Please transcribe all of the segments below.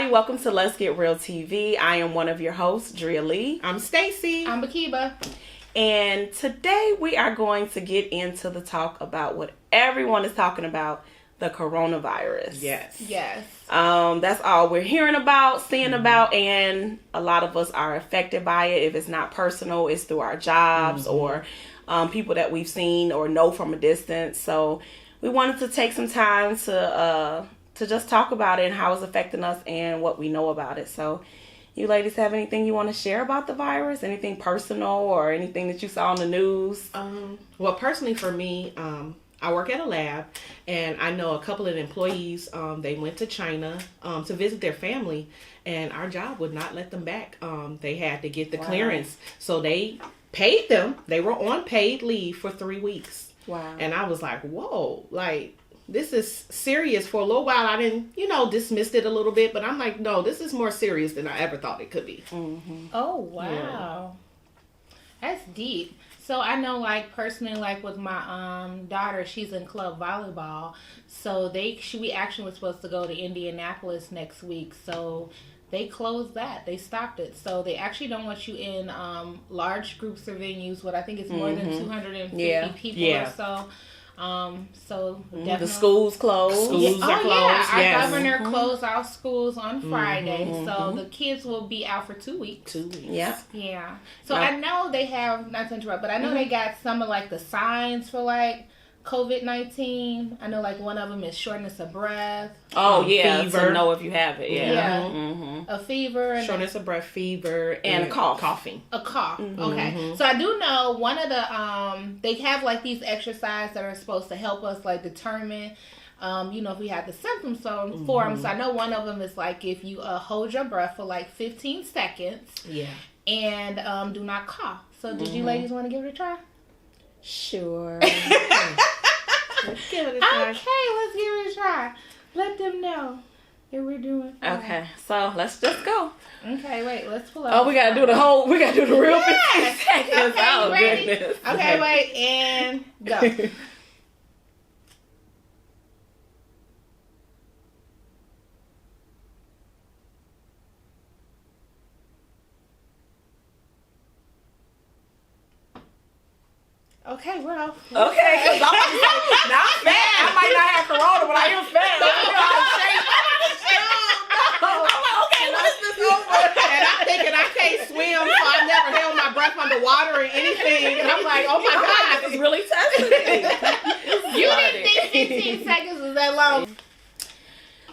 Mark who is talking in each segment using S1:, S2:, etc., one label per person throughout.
S1: everybody. Welcome to Let's Get Real TV. I am one of your hosts, Drea.
S2: I'm Stacy.
S3: I'm Bakiba.
S1: And today we are going to get into the talk about what everyone is talking about, the coronavirus.
S3: Yes.
S1: That's all we're hearing about, seeing about, and a lot of us are affected by it. If it's not personal, it's through our jobs or people that we've seen or know from a distance. So we wanted to take some time to just talk about it and how it's affecting us and what we know about it. So you ladies have anything you want to share about the virus? Anything personal or anything that you saw on the news?
S2: Well, personally for me, I work at a lab, and I know a couple of employees, they went to China to visit their family, and our job would not let them back. They had to get the clearance. So they paid them. They were on paid leave for 3 weeks.
S1: Wow.
S2: And I was like, whoa, like, this is serious. For a little while, I didn't, dismissed it a little bit, but I'm like, no, this is more serious than I ever thought it could be.
S1: Mm-hmm.
S3: Oh, wow. Yeah. That's deep. So I know, like, personally, like, with my daughter, she's in club volleyball. So we actually were supposed to go to Indianapolis next week. So they closed that. They stopped it. So they actually don't want you in large groups or venues with, I think it's more than 250 people or so. So definitely
S1: the schools closed.
S2: Schools are closed.
S3: Our governor closed our schools on Friday, so the kids will be out for 2 weeks.
S2: 2 weeks.
S3: Yeah. So I know they have, not to interrupt, but I know they got some of like the signs for like COVID-19. I know like one of them is shortness of breath.
S1: Oh yeah,
S2: fever.
S1: to know if you have it.
S3: A fever, and
S2: Shortness of breath, fever,
S1: and a cough.
S2: Coughing.
S3: a cough. Okay. So I do know one of the they have like these exercises that are supposed to help us like determine if we have the symptoms for them. So I know one of them is like if you hold your breath for like 15 seconds.
S2: Yeah.
S3: And do not cough. So did you ladies want to give it a try?
S1: Sure.
S2: Let's give it a try.
S3: Okay, let's give it a try. Let them know that we're doing fine.
S1: Okay, so let's just go.
S3: Okay, wait, let's pull up.
S1: Oh, we gotta do the real 15 seconds.
S3: Okay,
S1: Oh,
S3: ready?
S1: goodness.
S3: Okay, wait, and go. Okay, we're off.
S1: Okay, because I'm about to say, now I'm fat. I might not have corona, but I am fat. Okay, let's just over.
S2: And I'm thinking I can't swim, so I never held my breath underwater or anything. And I'm like, oh my God.
S1: This is really testing me.
S3: You didn't think 15 seconds was that long.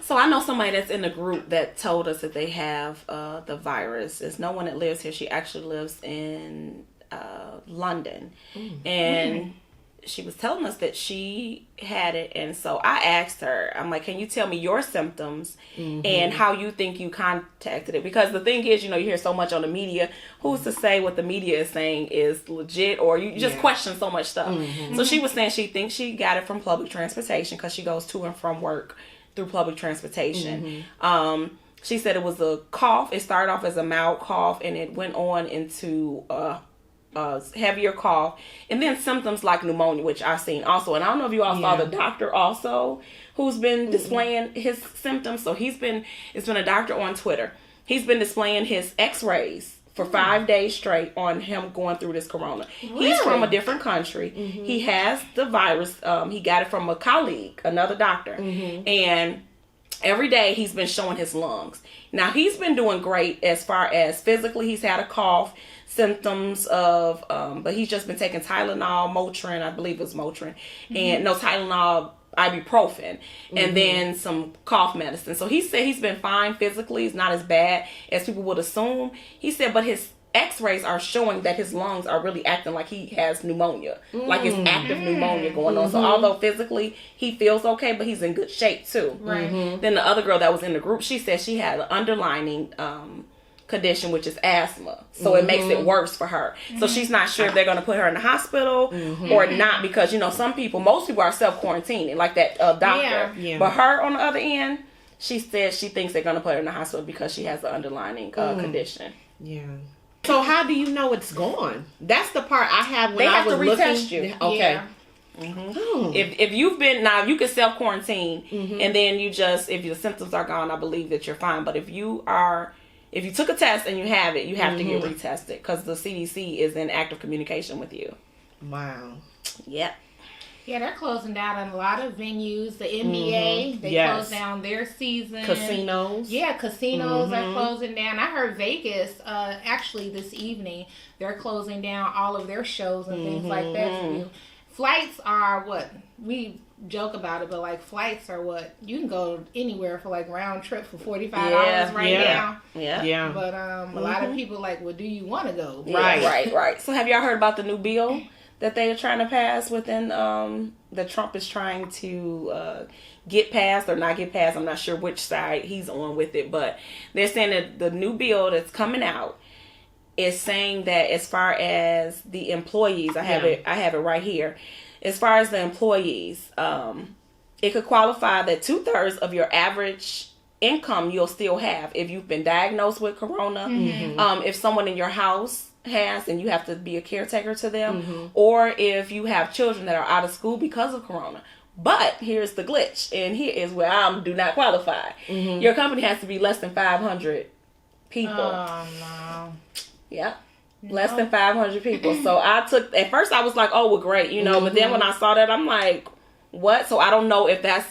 S1: So I know somebody that's in the group that told us that they have the virus. There's no one that lives here. She actually lives in London. And she was telling us that she had it. And so I asked her, I'm like, can you tell me your symptoms and how you think you contacted it? Because the thing is, you hear so much on the media. Who's to say what the media is saying is legit, or you just question so much stuff. So she was saying she thinks she got it from public transportation because she goes to and from work through public transportation. She said it was a cough. It started off as a mild cough and it went on into heavier cough, and then symptoms like pneumonia, which I've seen also. And I don't know if you all saw the doctor also who's been displaying his symptoms. So it's been a doctor on Twitter. He's been displaying his x-rays for 5 days straight on him going through this corona.
S3: Really?
S1: He's from a different country. He has the virus. He got it from a colleague, another doctor. And every day he's been showing his lungs. Now he's been doing great as far as physically. He's had a cough, symptoms of, but he's just been taking Tylenol, Motrin, I believe it was Motrin, and no Tylenol, ibuprofen, and then some cough medicine. So he said he's been fine physically. It's not as bad as people would assume. He said, but his x-rays are showing that his lungs are really acting like he has pneumonia, like it's active pneumonia going on. So although physically he feels okay, but he's in good shape too. Then the other girl that was in the group, she said she had an underlying condition, which is asthma, so it makes it worse for her. So she's not sure if they're going to put her in the hospital or not, because most people are self-quarantining like that doctor. But her on the other end, she said she thinks they're going to put her in the hospital because she has the underlying condition. So
S2: how do you know it's gone? That's the part I have when
S1: they
S2: I
S1: have
S2: was
S1: to
S2: looking.
S1: retest you.
S2: Okay.
S1: If you've been, now you can self quarantine and then you just, if your symptoms are gone, I believe that you're fine. But if you took a test and you have it, you have to get retested because the CDC is in active communication with you.
S2: Wow.
S1: Yep.
S3: Yeah, they're closing down on a lot of venues. The NBA, they closed down their season.
S2: Casinos.
S3: Yeah, casinos are closing down. I heard Vegas, actually this evening, they're closing down all of their shows and things like that. Flights are what? We joke about it, but like flights are what? You can go anywhere for like round trip for $45 now.
S2: Yeah.
S3: But a lot of people like, well, do you want to go?
S1: Right. So have y'all heard about the new bill that they are trying to pass within, that Trump is trying to get passed or not get passed? I'm not sure which side he's on with it, but they're saying that the new bill that's coming out is saying that as far as the employees, I have it right here. As far as the employees, it could qualify that 2/3 of your average income you'll still have if you've been diagnosed with corona, if someone in your house has and you have to be a caretaker to them, or if you have children that are out of school because of corona. But here's the glitch, and here is where I do not qualify. Your company has to be less than 500 people.
S3: Oh, no.
S1: Yeah. Less than 500 people. So at first I was like, oh, well, great, but then when I saw that, I'm like, what? So I don't know if that's,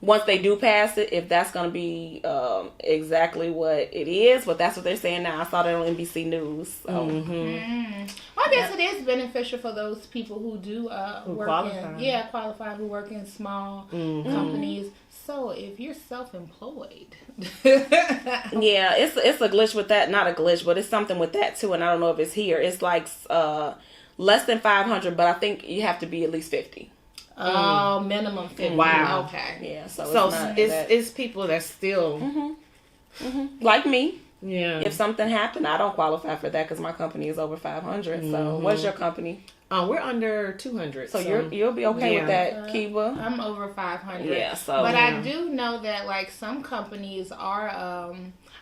S1: once they do pass it, if that's going to be exactly what it is, but that's what they're saying now. I saw that on NBC News. So.
S3: Well, I guess it is beneficial for those people who do qualify, who work in small companies. So if you're self-employed.
S1: Yeah, it's a glitch with that. Not a glitch, but it's something with that too, and I don't know if it's here. It's like less than 500, but I think you have to be at least 50.
S3: Oh, minimum 50.
S2: Wow.
S3: Okay.
S1: Yeah, so
S2: it's people that still
S1: like me.
S2: Yeah.
S1: If something happened, I don't qualify for that because my company is over 500. So, what's your company?
S2: We're under 200.
S1: So you'll be okay with that, Kiba?
S3: I'm over 500.
S1: Yeah. So,
S3: but I do know that like some companies are.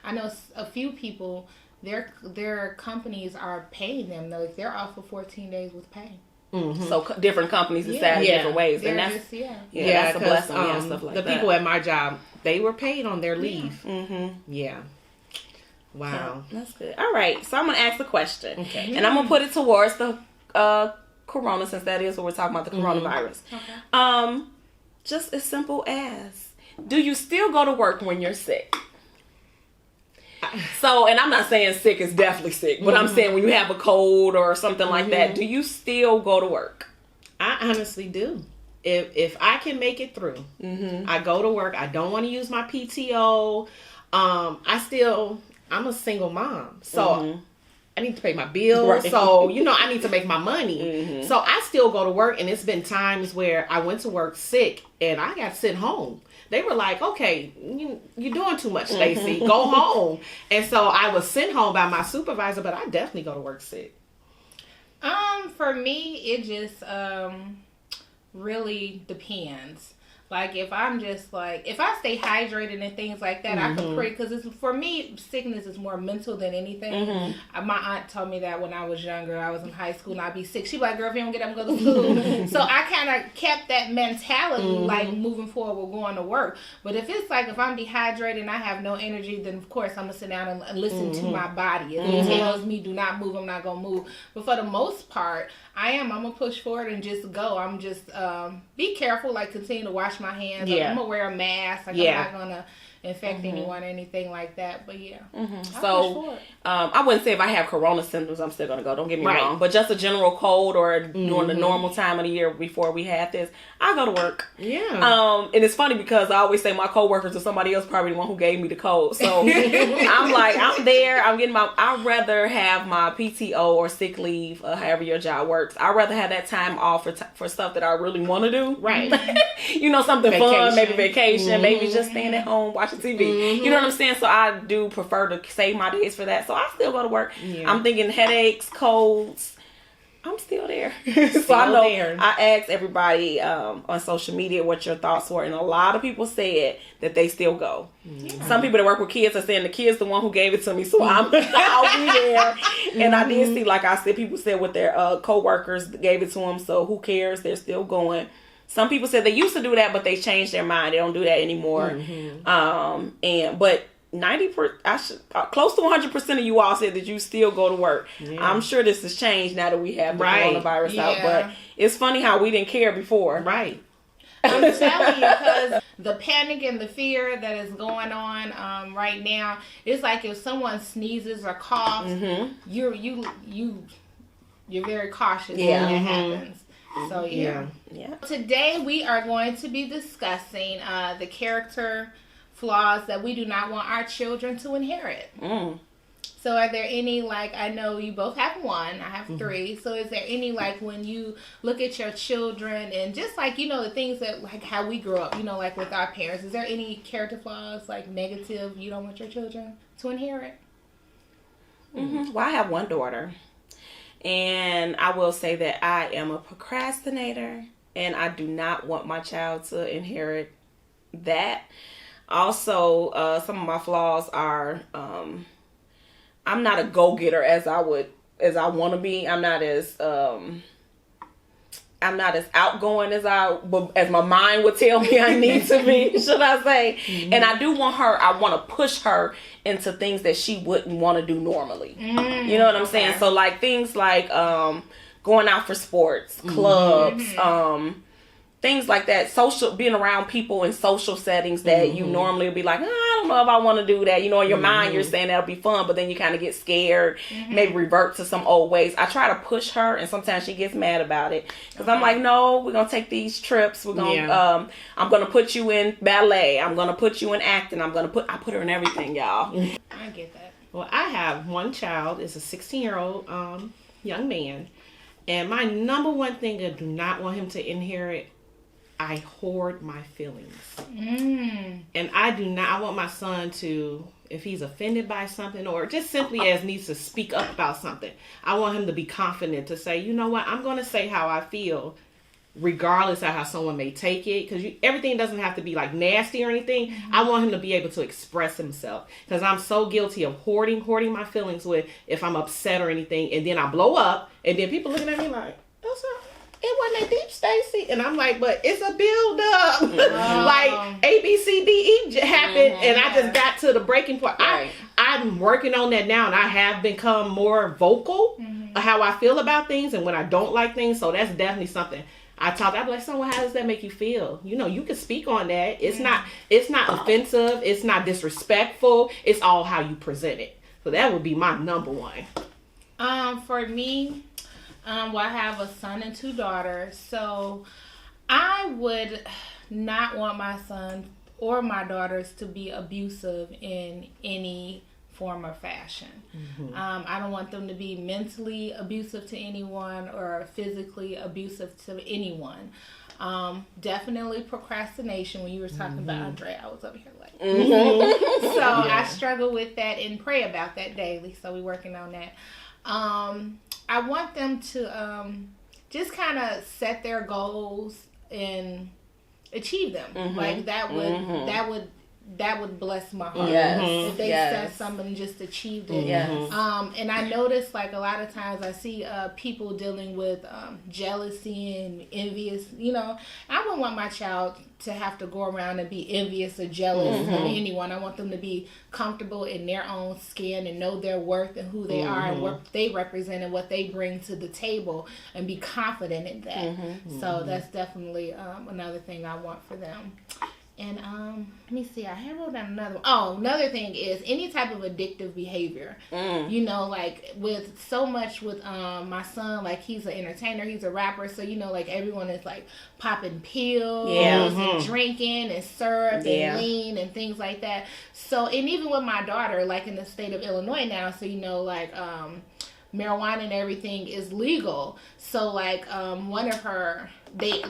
S3: I know a few people. Their companies are paying them though. Like they're off for 14 days with pay.
S1: So different companies decide different ways, and that's that's a blessing. Stuff like
S2: the
S1: that.
S2: people at my job, they were paid on their leave. Yeah. Wow.
S1: So, that's good. All right. So I'm gonna ask the question, and I'm gonna put it towards the corona, since that is what we're talking about, the coronavirus. Okay. Just as simple as, do you still go to work when you're sick? So, and I'm not saying sick is definitely sick, but I'm saying when you have a cold or something like that, do you still go to work?
S2: I honestly do. If I can make it through, I go to work. I don't want to use my PTO. I'm a single mom, so I need to pay my bills. Right. So, I need to make my money. So I still go to work, and it's been times where I went to work sick and I got sent home. They were like, okay, you're doing too much, Stacy. Go home. And so I was sent home by my supervisor, but I definitely go to work sick.
S3: For me, it just really depends. Like, if I'm just like, if I stay hydrated and things like that, I can pray. Because for me, sickness is more mental than anything. My aunt told me that when I was younger, I was in high school and I'd be sick. She'd be like, girl, if you don't get up and go to school. So I kind of kept that mentality, like, moving forward, we're going to work. But if it's like, if I'm dehydrated and I have no energy, then of course I'm going to sit down and listen to my body. If it tells me do not move, I'm not going to move. But for the most part, I'm going to push forward and just go. I'm just, be careful, like, continue to wash my hands. Like, I'm going to wear a mask. Like, I'm not going to infect anyone or anything like that. But, yeah.
S1: So, I wouldn't say if I have corona symptoms, I'm still going to go. Don't get me wrong. But just a general cold or during the normal time of the year before we had this, I go to work.
S2: Yeah.
S1: And it's funny because I always say my coworkers or somebody else probably the one who gave me the cold. So, I'm like, I'm there. I'd rather have my PTO or sick leave, however your job works. I'd rather have that time off for stuff that I really want to do.
S2: Right.
S1: Something fun, maybe vacation, maybe just staying at home watching TV. You know what I'm saying? So I do prefer to save my days for that. So I still go to work. Yeah. I'm thinking headaches, colds. I'm still there. So I know
S2: there.
S1: I asked everybody on social media what your thoughts were, and a lot of people said that they still go. Yeah. Some people that work with kids are saying the kid's the one who gave it to me, so I'll be there. And I did see, like I said, people said with their co-workers gave it to them, so who cares? They're still going. Some people said they used to do that, but they changed their mind. They don't do that anymore. But close to 100% of you all said that you still go to work. Yeah. I'm sure this has changed now that we have the coronavirus out, but it's funny how we didn't care before.
S2: Right.
S3: I'm telling you, because the panic and the fear that is going on right now, it's like if someone sneezes or coughs, you're very cautious when that happens. So yeah. Today we are going to be discussing the character flaws that we do not want our children to inherit. So are there any, like, I know you both have one, I have three, so is there any, like, when you look at your children and just, like, you know, the things that, like, how we grew up, you know, like, with our parents, is there any character flaws, like, negative you don't want your children to inherit?
S1: Well, I have one daughter, and I will say that I am a procrastinator, and I do not want my child to inherit that. Also, some of my flaws are, I'm not a go-getter as I want to be. I'm not as outgoing as my mind would tell me I need to be, should I say. And I do want her, I want to push her into things that she wouldn't want to do normally. You know what I'm saying? So like things like going out for sports, clubs, things like that, being around people in social settings that you normally would be like, I don't know if I want to do that. You know, in your mind, you're saying that'll be fun, but then you kind of get scared, maybe revert to some old ways. I try to push her, and sometimes she gets mad about it. Because I'm like, no, we're going to take these trips. We're going to, I'm going to put you in ballet. I'm going to put you in acting. I put her in everything, y'all.
S3: I get that.
S2: Well, I have one child. It's a 16-year-old young man. And my number one thing I do not want him to inherit, I hoard my feelings. And I want my son to, if he's offended by something or just simply as needs to speak up about something, I want him to be confident to say, you know what, I'm going to say how I feel regardless of how someone may take it. Because everything doesn't have to be like nasty or anything. I want him to be able to express himself. Because I'm so guilty of hoarding my feelings with if I'm upset or anything. And then I blow up and then people looking at me like, that's not... It wasn't that deep, Stacy. And I'm like, but it's a build up. Like A, B, C, D, E happened. And I just got to the breaking point. Right. I'm working on that now. And I have become more vocal of how I feel about things and when I don't like things. So that's definitely something. I'm like, someone, how does that make you feel? You know, you can speak on that. It's not offensive. It's not disrespectful. It's all how you present it. So that would be my number one.
S3: For me, well, I have a son and two daughters, so I would not want my son or my daughters to be abusive in any form or fashion. I don't want them to be mentally abusive to anyone or physically abusive to anyone. Definitely procrastination. When you were talking about Drea, I was over here like, so I struggle with that and pray about that daily. So we're working on that. I want them to just kind of set their goals and achieve them. Like that would bless my heart. If they set something and just achieved it. And I notice like a lot of times I see people dealing with jealousy and envious. You know, I wouldn't want my child to have to go around and be envious or jealous of anyone. I want them to be comfortable in their own skin and know their worth and who they are and what they represent and what they bring to the table and be confident in that. So that's definitely another thing I want for them. And let me see, I wrote down another one. Oh, another thing is any type of addictive behavior. You know, like with so much with my son, like he's an entertainer, he's a rapper, so you know, like everyone is like popping pills and drinking and syrup and lean and things like that. So, and even with my daughter, like in the state of Illinois now, so you know, like marijuana and everything is legal. So like one of her, they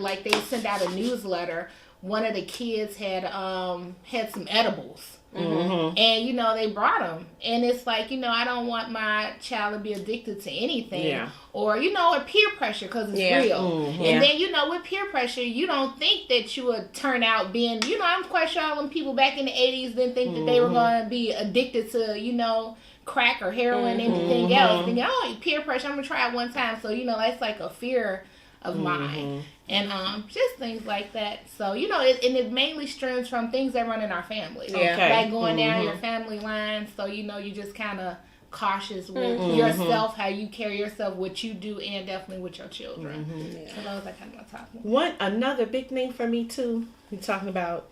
S3: sent out a newsletter. One of the kids had some edibles And, you know, they brought them. And it's like, you know, I don't want my child to be addicted to anything.
S2: Yeah.
S3: Or, you know, or peer pressure because it's real. And then, you know, with peer pressure, you don't think that you would turn out being, you know, I'm quite sure all them people back in the 80s didn't think that they were going to be addicted to, you know, crack or heroin, anything else. Thinking, oh, peer pressure, I'm going to try it one time. So, you know, that's like a fear of mine. And just things like that. So, you know, it mainly stems from things that run in our family. Like going down your family line. So, you know, you just kind of cautious with yourself, how you carry yourself, what you do, and definitely with your children. So those are kind of my topic.
S2: Another big thing for me, too, you're talking about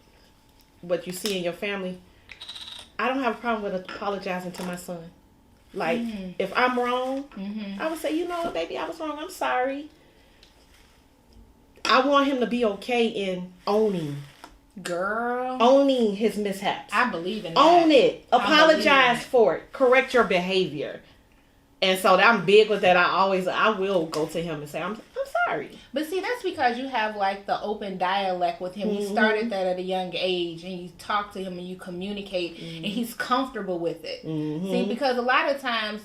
S2: what you see in your family. I don't have a problem with apologizing to my son. Like, if I'm wrong, I would say, you know what, baby, I was wrong. I'm sorry. I want him to be okay in owning his mishaps.
S3: I believe in that.
S2: Own it. Apologize for it. Correct your behavior. And so I'm big with that. I will go to him and say, I'm sorry.
S3: But see, that's because you have like the open dialect with him. He started that at a young age, and you talk to him and you communicate, and he's comfortable with it. See, because a lot of times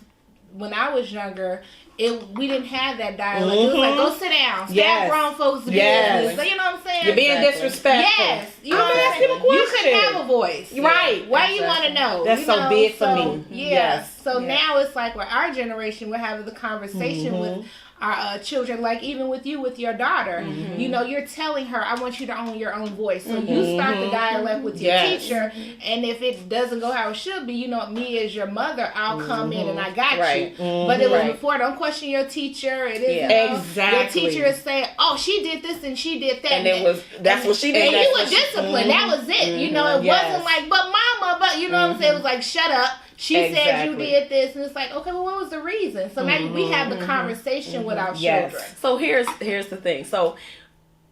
S3: when I was younger, we didn't have that dialogue. It was like, go sit down. Stop grown folks' business. So, you know what I'm saying?
S2: You're being disrespectful.
S3: Yes. You know what I'm saying? You couldn't have a voice.
S2: Right.
S3: Why you want to know?
S2: That's so big for me.
S3: Yes. So now it's like with our generation, we're having the conversation with our children, like even with you, with your daughter, you know, you're telling her, I want you to own your own voice. So you start the dialogue with your teacher, and if it doesn't go how it should be, you know, me as your mother, I'll come in and I got you. But it was before, don't question your teacher. It is, you know,
S2: exactly.
S3: Your teacher is saying, oh, she did this and she did that.
S1: And that's what she did.
S3: And you were disciplined. That was it. You know, it wasn't like, but mama, but you know what I'm saying? It was like, shut up. She said you did this, and it's like, okay, well, what was the reason? So now we have the conversation with our children.
S1: So here's the thing. So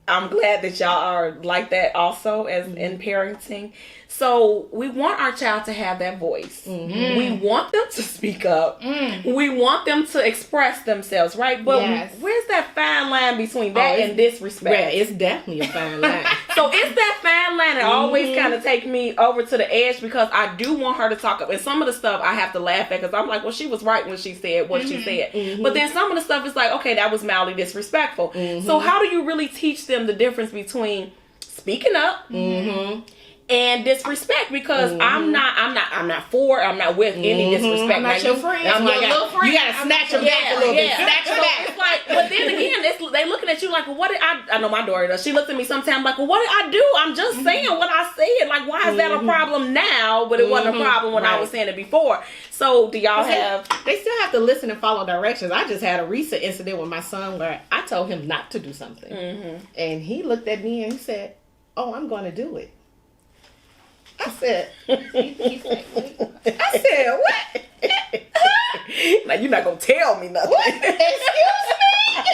S1: I'm glad that y'all are like that also as in parenting. So we want our child to have that voice. We want them to speak up. We want them to express themselves, right? But where's that fine line between that and disrespect?
S2: Yeah, it's definitely a fine line.
S1: So it's that fine line that always kind of take me over to the edge, because I do want her to talk up. And some of the stuff I have to laugh at, because I'm like, well, she was right when she said what she said. But then some of the stuff is like, okay, that was mildly disrespectful. So how do you really teach them the difference between speaking up and disrespect? Because I'm not with any disrespect.
S3: I'm not your friend.
S2: I'm like, you gotta snatch them back a little bit. Snatch them back.
S1: It's like, but then again, they looking at you like, well, what did I know my daughter does. She looked at me sometimes like, well, what did I do? I'm just saying what I said. Like, why is that a problem now, but it wasn't a problem when I was saying it before? So do y'all have...
S2: They still have to listen and follow directions. I just had a recent incident with my son where I told him not to do something. And he looked at me and he said, oh, I'm going to do it. I said, what?
S1: Now you're not gonna tell me nothing.
S2: What? Excuse me?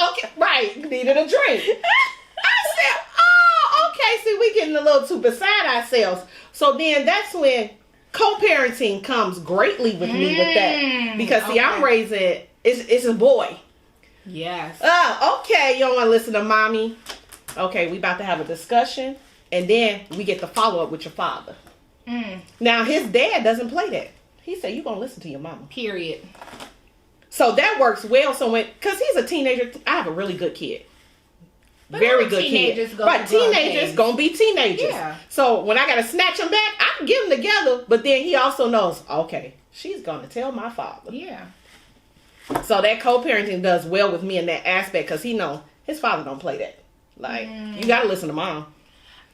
S2: Okay, right. Needed a drink. I said, oh, okay. See, we getting a little too beside ourselves. So then that's when co-parenting comes greatly with me with that, because see, I'm raising it's a boy.
S3: Yes.
S2: Okay. You don't want to listen to mommy. Okay, we about to have a discussion. And then we get the follow-up with your father. Now, his dad doesn't play that. He said, you're going to listen to your mama.
S3: Period.
S2: So that works well. So because he's a teenager, I have a really good kid.
S3: But
S2: very good kid. But teenagers going to be teenagers. Yeah. So when I got to snatch them back, I can get them together. But then he also knows, okay, she's going to tell my father.
S3: Yeah.
S2: So that co-parenting does well with me in that aspect, because he knows his father don't play that. Like, you got to listen to mom.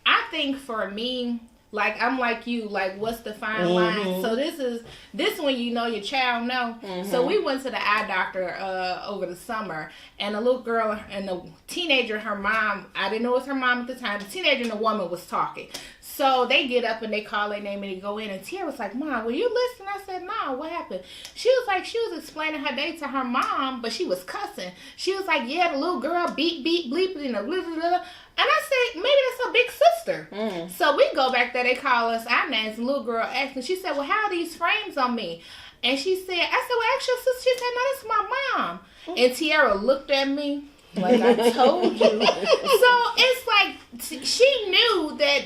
S3: I think for me, like, I'm like you, like, what's the fine line? So this one, you know, your child know. So we went to the eye doctor over the summer, and a little girl and the teenager, her mom, I didn't know it was her mom at the time, the teenager and the woman was talking. So they get up and they call their name and they go in, and Tia was like, Mom, will you listen? I said, no, what happened? She was like, she was explaining her day to her mom, but she was cussing. She was like, yeah, the little girl beep, beep, bleep, and blah, blah, blah. And I said, maybe that's her big sister. So we go back there, they call us our names, and the little girl asked, and she said, well, how are these frames on me? And she said, I said, well, ask your sister. She said, no, that's my mom. And Tiara looked at me like I told you. So it's like, she knew that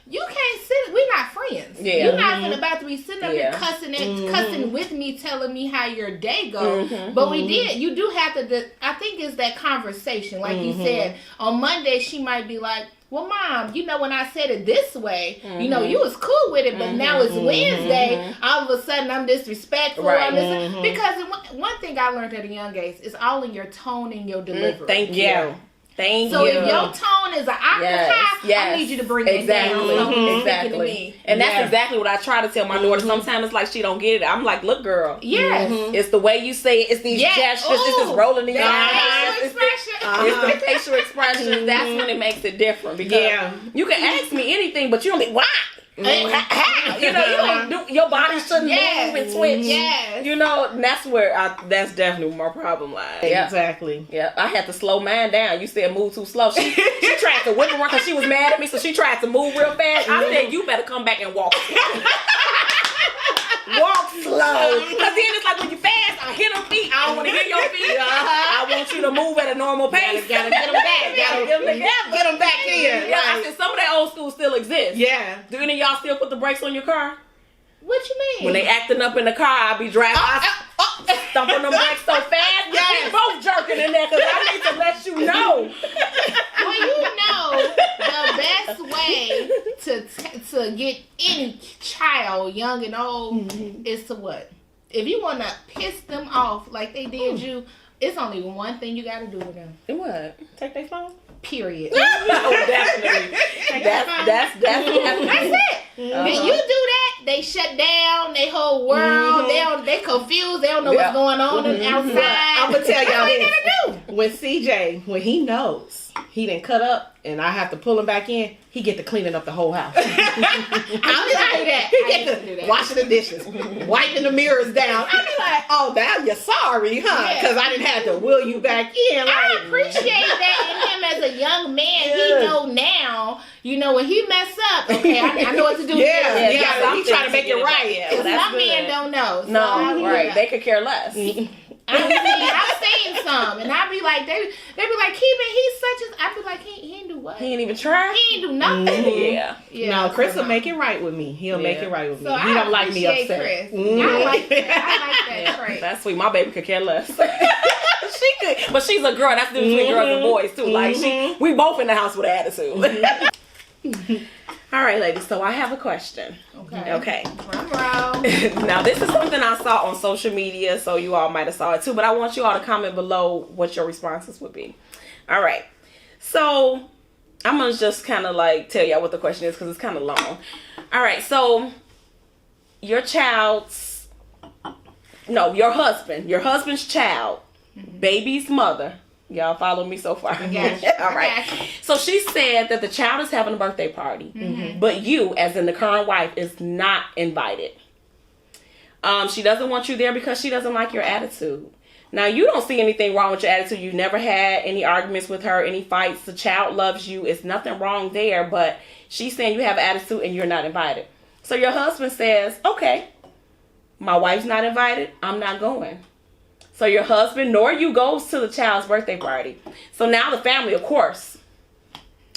S3: you can't sit. We're not friends.
S1: Yeah.
S3: You're not about to be sitting up here cussing with me, telling me how your day goes. But we did. You do have to. I think it's that conversation, like you said. On Monday, she might be like, "Well, Mom, you know, when I said it this way, you know, you was cool with it, but now it's Wednesday. All of a sudden, I'm disrespectful."
S1: Right.
S3: Because one thing I learned at a young age is all in your tone and your delivery.
S1: Thank you.
S3: So if your tone is an octave high, I need you to bring it down.
S1: Exactly. And that's exactly what I try to tell my daughter. Sometimes it's like she don't get it. I'm like, look, girl.
S3: Yes.
S1: It's the way you say it. It's these gestures. It's this rolling in your eyes.
S3: It's
S1: the facial expression. That's when it makes it different. Because you can ask me anything, but you don't be, why? How? You know, you don't do, your body shouldn't move and twitch.
S3: Yes.
S1: You know, and that's where that's definitely my problem lies.
S2: Exactly.
S1: Yeah, I had to slow mine down. You said move too slow. She tried to whip around because she was mad at me, so she tried to move real fast. I said, you better come back and walk. Walk slow. Because then it's like when you fast, I hit her feet. I don't want to hit your feet. I want you to move at a normal pace.
S2: Gotta get them back.
S1: Gotta get them together.
S2: Get them back here.
S1: Yeah, I said some of that old school still exists.
S2: Yeah.
S1: Do any of y'all still put the brakes on your car?
S3: What you mean?
S1: When they acting up in the car, I be driving. Stumping them brakes so fast. We both jerking in there because I need to let you know.
S3: Well, you know, the best way to get any child, young and old, is to what? If you want to piss them off like they did you, it's only one thing you got to do with them.
S1: What?
S2: Take their phone?
S3: Period.
S1: Oh, definitely. That's
S3: it. When you do that, they shut down their whole world. They confused. They don't know what's going on outside.
S2: I'm gonna tell y'all
S3: what
S2: this.
S3: They do.
S2: When CJ, when he knows he didn't cut up and I have to pull him back in, he get to cleaning up the whole house.
S3: I be like that.
S2: He get to washing the dishes, wiping the mirrors down. I be like, oh, now you're sorry, huh? Because I didn't have to wheel you back in. Like,
S3: I appreciate that in him as a young man. He know now. You know, when he mess up, okay, I know what to do.
S2: He trying to make it right.
S3: Because some men don't know. So
S1: right. They could care less.
S3: I've seen some, and I be like, they be like, Keeban, he's such a. I be like, he ain't do what?
S1: He ain't even try.
S3: He ain't do nothing.
S2: No, Chris will make it right with me. He'll make it right with me.
S3: So
S2: he don't like me upset.
S3: Chris. I like that trait.
S1: That's sweet. My baby could care less. She could, but she's a girl. That's the difference between girls and boys too. Like we both in the house with an attitude. All right, ladies. So I have a question. Okay. Now this is something I saw on social media, so you all might have saw it too. But I want you all to comment below what your responses would be. All right. So I'm gonna just kind of like tell y'all what the question is because it's kind of long. All right. So your husband's child, baby's mother. Y'all follow me so far?
S3: Yes.
S1: All right. So she said that the child is having a birthday party, but you, as in the current wife, is not invited. She doesn't want you there because she doesn't like your attitude. Now, you don't see anything wrong with your attitude. You've never had any arguments with her, any fights. The child loves you. It's nothing wrong there, but she's saying you have attitude and you're not invited. So your husband says, okay, my wife's not invited. I'm not going. So your husband nor you goes to the child's birthday party. So now the family, of course,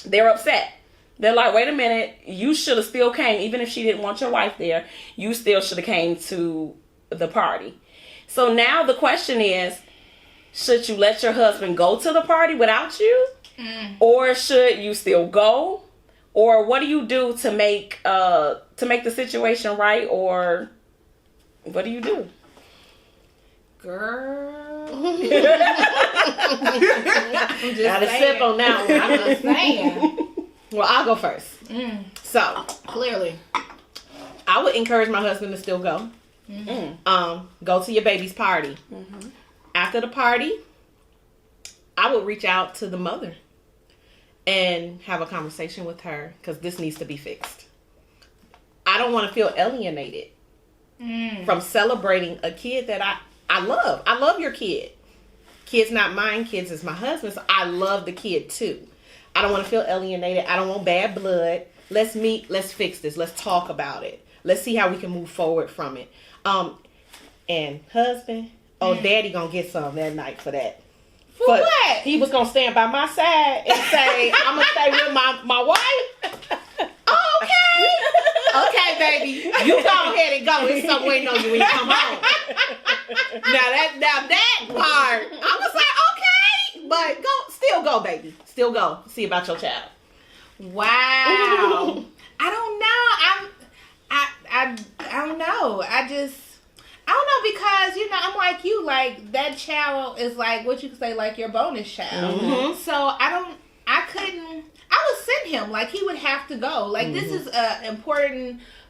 S1: they're upset. They're like, wait a minute, you should have still came. Even if she didn't want your wife there, you still should have came to the party. So now the question is, should you let your husband go to the party without you? Or should you still go? Or what do you do to make the situation right? Or what do you do?
S3: Girl.
S2: Gotta sip on that one.
S3: I'm just saying.
S2: Well, I'll go first. So,
S3: clearly,
S2: I would encourage my husband to still go. Go to your baby's party. After the party, I would reach out to the mother and have a conversation with her because this needs to be fixed. I don't want to feel alienated from celebrating a kid that I love. I love your kid. Kid's not mine. Kids is my husband's. I love the kid too. I don't want to feel alienated. I don't want bad blood. Let's meet. Let's fix this. Let's talk about it. Let's see how we can move forward from it. And husband, daddy gonna get some that night for that.
S3: For what?
S2: He was gonna stand by my side and say, I'm gonna stay with my wife. Oh, okay. baby. You go ahead and go. It's something waiting on you when you come home. Now that part, I was like, okay, but still go, baby. Still go. See about your child.
S3: Wow. I don't know. I don't know. I don't know, because, you know, I'm like you, like, that child is like, what you could say, like your bonus child.
S2: Mm-hmm.
S3: So I would send him, like, he would have to go. Like, this is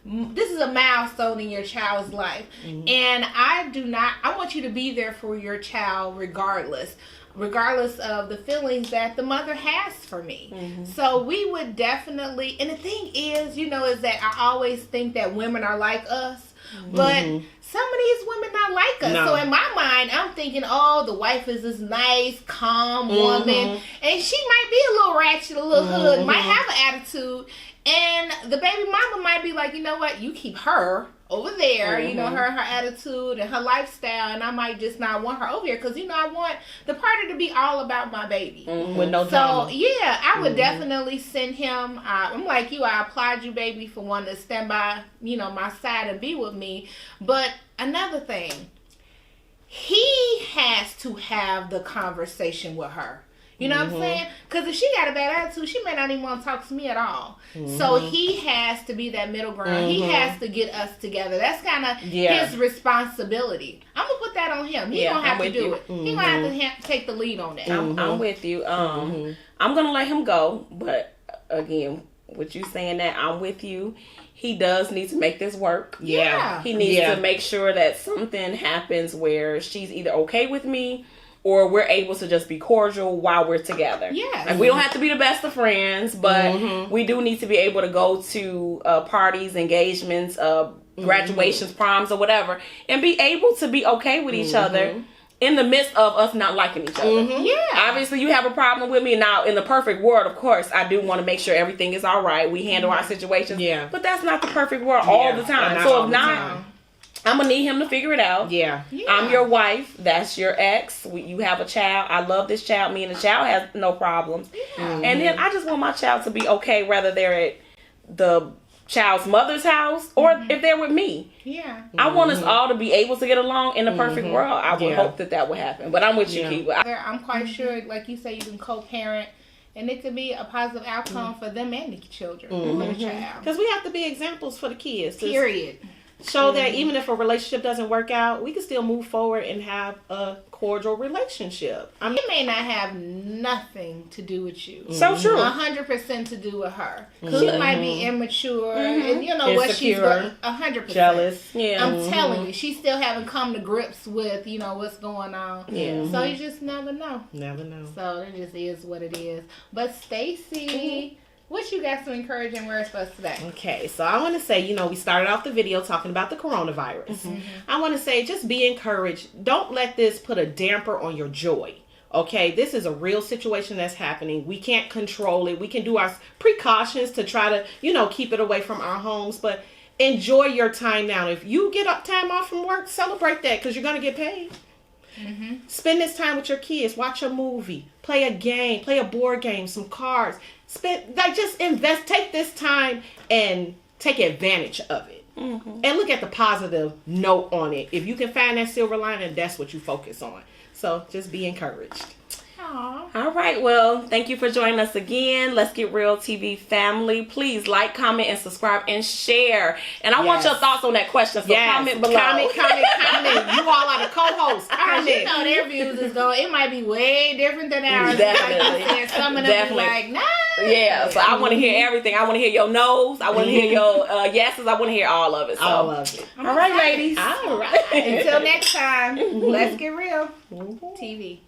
S3: this is a milestone in your child's life. And I want you to be there for your child regardless of the feelings that the mother has for me. So we would definitely, and the thing is, you know, is that I always think that women are like us, but some of these women not like us. No. So in my mind, I'm thinking, oh, the wife is this nice, calm woman, and she might be a little ratchet, a little hood, might have an attitude, and the baby mama might be like, you know what, you keep her over there, you know, her attitude and her lifestyle, and I might just not want her over here, because, you know, I want the party to be all about my baby.
S2: With no drama.
S3: So, yeah, I would definitely send him. I'm like you, I applaud you, baby, for wanting to stand by, you know, my side and be with me. But another thing, he has to have the conversation with her. You know what I'm saying? Because if she got a bad attitude, she may not even want to talk to me at all. So he has to be that middle ground. He has to get us together. That's kind of his responsibility. I'm going to put that on him. He's going to have to do it. He's going to have to take the lead on that.
S1: I'm with you. I'm going to let him go. But again, with you saying that, I'm with you. He does need to make this work.
S3: Yeah.
S1: He needs to make sure that something happens where she's either okay with me, or we're able to just be cordial while we're together.
S3: Yeah.
S1: Like, we don't have to be the best of friends, but we do need to be able to go to parties, engagements, graduations, proms, or whatever, and be able to be okay with each other in the midst of us not liking each other.
S3: Yeah.
S1: Obviously, you have a problem with me. Now, in the perfect world, of course, I do want to make sure everything is all right. We handle our situations. Yeah. But that's not the perfect world all the time. So if not, I'm going to need him to figure it out.
S2: Yeah.
S1: I'm your wife. That's your ex. You have a child. I love this child. Me and the child has no problems. And then I just want my child to be okay, whether they're at the child's mother's house or if they're with me.
S3: Yeah.
S1: I want us all to be able to get along in the perfect world. I would hope that would happen. But I'm with you, Kiva.
S3: I'm quite sure, like you say, you can co-parent. And it could be a positive outcome for them and the children, for the child.
S2: Because we have to be examples for the kids.
S3: Period.
S2: Show that even if a relationship doesn't work out, we can still move forward and have a cordial relationship. I mean,
S3: it may not have nothing to do with you.
S1: So true.
S3: 100% to do with her. She might be immature and you know what she's 100%
S2: jealous.
S3: Yeah. I'm telling you, she still haven't come to grips with, you know, what's going on.
S2: Yeah.
S3: So you just never know.
S2: Never know.
S3: So it just is what it is. But Stacy, what you got some encouraging words for us today?
S2: Okay, so I want to say, you know, we started off the video talking about the coronavirus. I want to say, just be encouraged. Don't let this put a damper on your joy. Okay, this is a real situation that's happening. We can't control it. We can do our precautions to try to, you know, keep it away from our homes. But enjoy your time now. If you get time off from work, celebrate that because you're going to get paid. Spend this time with your kids. Watch a movie. Play a game. Play a board game. Some cards. Just invest. Take this time and take advantage of it. And look at the positive note on it. If you can find that silver lining, that's what you focus on. So just be encouraged.
S3: Aww.
S1: All right. Well, thank you for joining us again. Let's Get Real TV family. Please like, comment, and subscribe and share. And I want your thoughts on that question. So comment below.
S2: Comment. You all are the co-hosts. Comment.
S3: You know their views is going. It might be way different than ours.
S1: Definitely.
S3: Like you said, some of them be like, nah.
S1: Yeah. So I want to hear everything. I want to hear your no's. I want to hear your yeses. I want to hear all of it. So.
S2: All of it.
S1: All right, ladies.
S3: All right. Until next time, let's get real. TV.